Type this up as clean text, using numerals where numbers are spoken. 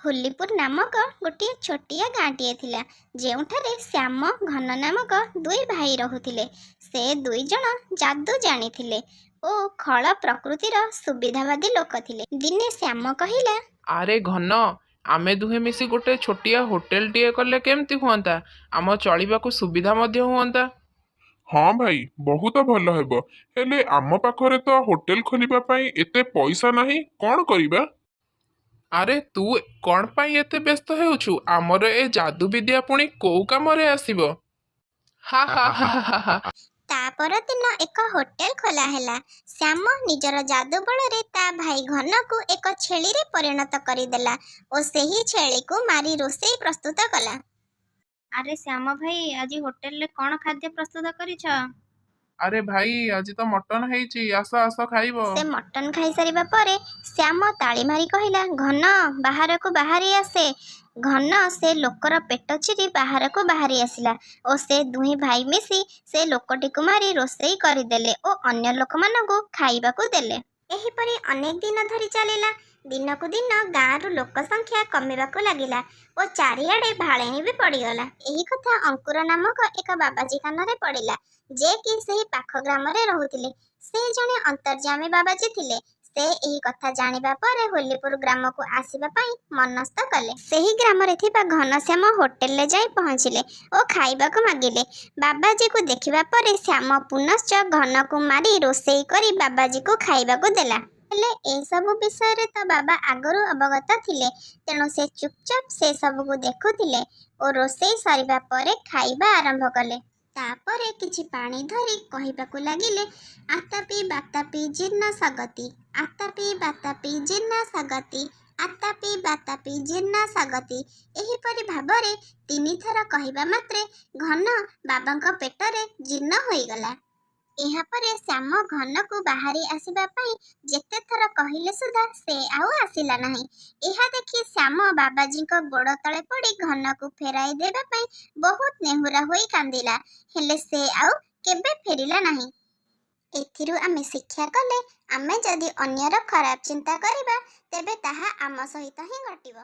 होलीपुर नामक गोटे छोटिया गाँटीए थिला ଯେଉଁଠାରେ ଶ୍ୟାମ ଘନ ନାମକ ଦୁଇ ଭାଇ ରହୁଥିଲେ। ସେ ଦୁଇ ଜଣ ଯାଦୁ ଜାଣିଥିଲେ ଓ ଖଳ ପ୍ରକୃତିର ସୁବିଧାବାଦୀ ଲୋକ ଥିଲେ। ଦିନେ ଶ୍ୟାମ କହିଲା, ଆରେ ଘନ, ଆମେ ଦୁହେଁ ମିଶି ଗୋଟେ ଛୋଟିଆ ହୋଟେଲଟିଏ କଲେ କେମିତି ହୁଅନ୍ତା? ଆମ ଚଳିବାକୁ ସୁବିଧା ମଧ୍ୟ ହୁଅନ୍ତା। ହଁ ଭାଇ, ବହୁତ ଭଲ ହେବ। ହେଲେ ଆମ ପାଖରେ ତ ହୋଟେଲ ଖୋଲିବା ପାଇଁ ଏତେ ପଇସା ନାହିଁ, କ'ଣ କରିବା? ଆରେ ତୁ କ'ଣ ପାଇଁ ଏତେ ବ୍ୟସ୍ତ ହେଉଛୁ? ଆମର ଏ ଯାଦୁ ବିଦ୍ୟା ପୁଣି କୋଉ କାମରେ ଆସିବ? ହା ହା ହା ହା ହା। ତା ପରଦିନ ଏକ ହୋଟେଲ ଖୋଲା ହେଲା। ଶ୍ୟାମ ନିଜର ଯାଦୁ ବଳରେ ତା ଭାଇ ଘନକୁ ଏକ ଛେଳିରେ ପରିଣତ କରିଦେଲା ଓ ସେହି ଛେଳିକୁ ମାରି ରୋଷେଇ ପ୍ରସ୍ତୁତ କଲା। ଆରେ ଶ୍ୟାମ ଭାଇ, ଆଜି ହୋଟେଲରେ କ'ଣ ଖାଦ୍ୟ ପ୍ରସ୍ତୁତ କରିଛ? ଆରେ ଭାଇ, ଆଜି ତ ମଟନ ହେଇଛି, ଆସ ଆସ ଖାଇବ। ସେ ମଟନ ଖାଇସାରିବା ପରେ ଶ୍ୟାମ ତାଳି ମାରି କହିଲା, ଘନ ବାହାରକୁ ବାହାରି ଆସେ। ଘନ ସେ ଲୋକର ପେଟ ଚିରି ବାହାରକୁ ବାହାରି ଆସିଲା ଓ ସେ ଦୁହିଁ ଭାଇ ମିଶି ସେ ଲୋକଟିକୁ ମାରି ରୋଷେଇ କରିଦେଲେ ଓ ଅନ୍ୟ ଲୋକମାନଙ୍କୁ ଖାଇବାକୁ ଦେଲେ। ଏହିପରି ଅନେକ ଦିନ ଧରି ଚାଲିଲା। ଦିନକୁ ଦିନ ଗାଁରୁ ଲୋକ ସଂଖ୍ୟା କମିବାକୁ ଲାଗିଲା ଓ ଚାରିଆଡ଼େ ଭାଳେଣି ବି ପଡ଼ିଗଲା। ଏହି କଥା ଅଙ୍କୁର ନାମକ ଏକ ବାବାଜୀ କାନରେ ପଡ଼ିଲା, ଯେ କି ସେହି ପାଖ ଗ୍ରାମରେ ରହୁଥିଲେ। ସେ ଜଣେ ଅନ୍ତର୍ଯ୍ୟାମୀ ବାବାଜୀ ଥିଲେ। ସେ ଏହି କଥା ଜାଣିବା ପରେ ହୋଲିପୁର ଗ୍ରାମକୁ ଆସିବା ପାଇଁ ମନସ୍ଥ କଲେ। ସେହି ଗ୍ରାମରେ ଥିବା ଘନଶ୍ୟାମ ହୋଟେଲରେ ଯାଇ ପହଞ୍ଚିଲେ ଓ ଖାଇବାକୁ ମାଗିଲେ। ବାବାଜୀକୁ ଦେଖିବା ପରେ ଶ୍ୟାମ ପୁନଶ୍ଚ ଘନକୁ ମାରି ରୋଷେଇ କରି ବାବାଜୀକୁ ଖାଇବାକୁ ଦେଲା। ହେଲେ ଏସବୁ ବିଷୟରେ ତ ବାବା ଆଗରୁ ଅବଗତ ଥିଲେ, ତେଣୁ ସେ ଚୁପଚାପ ସେ ସବୁକୁ ଦେଖୁଥିଲେ ଓ ରୋଷେଇ ସରିବା ପରେ ଖାଇବା ଆରମ୍ଭ କଲେ। ତାପରେ କିଛି ପାଣି ଧରି କହିବାକୁ ଲାଗିଲେ, ଆତାପି ବାତାପି ଜୀର୍ଣ୍ଣ ସଗତି, ଆତାପି ବାତାପି ଜୀର୍ଣ୍ଣ ସଗତି, ଆତାପି ବାତାପି ଜୀର୍ଣ୍ଣ ସଗତି। ଏହିପରି ଭାବରେ 3 ଥର କହିବା ମାତ୍ରେ ଘନ ବାବାଙ୍କ ପେଟରେ ଜୀର୍ଣ୍ଣ ହୋଇଗଲା। ଏହାପରେ ଶ୍ୟାମ ଘନକୁ ବାହାରି ଆସିବା ପାଇଁ ଯେତେ ଥର କହିଲେ ସୁଦ୍ଧା ସେ ଆଉ ଆସିଲା ନାହିଁ। ଏହା ଦେଖି ଶ୍ୟାମ ବାବାଜୀଙ୍କ ଗୋଡ଼ ତଳେ ପଡ଼ି ଘନକୁ ଫେରାଇ ଦେବା ପାଇଁ ବହୁତ ନେହୁରା ହୋଇ କାନ୍ଦିଲା। ହେଲେ ସେ ଆଉ କେବେ ଫେରିଲା ନାହିଁ। ଏଥିରୁ ଆମେ ଶିକ୍ଷା କଲେ, ଆମେ ଯଦି ଅନ୍ୟର ଖରାପ ଚିନ୍ତା କରିବା, ତେବେ ତାହା ଆମ ସହିତ ହିଁ ଘଟିବ।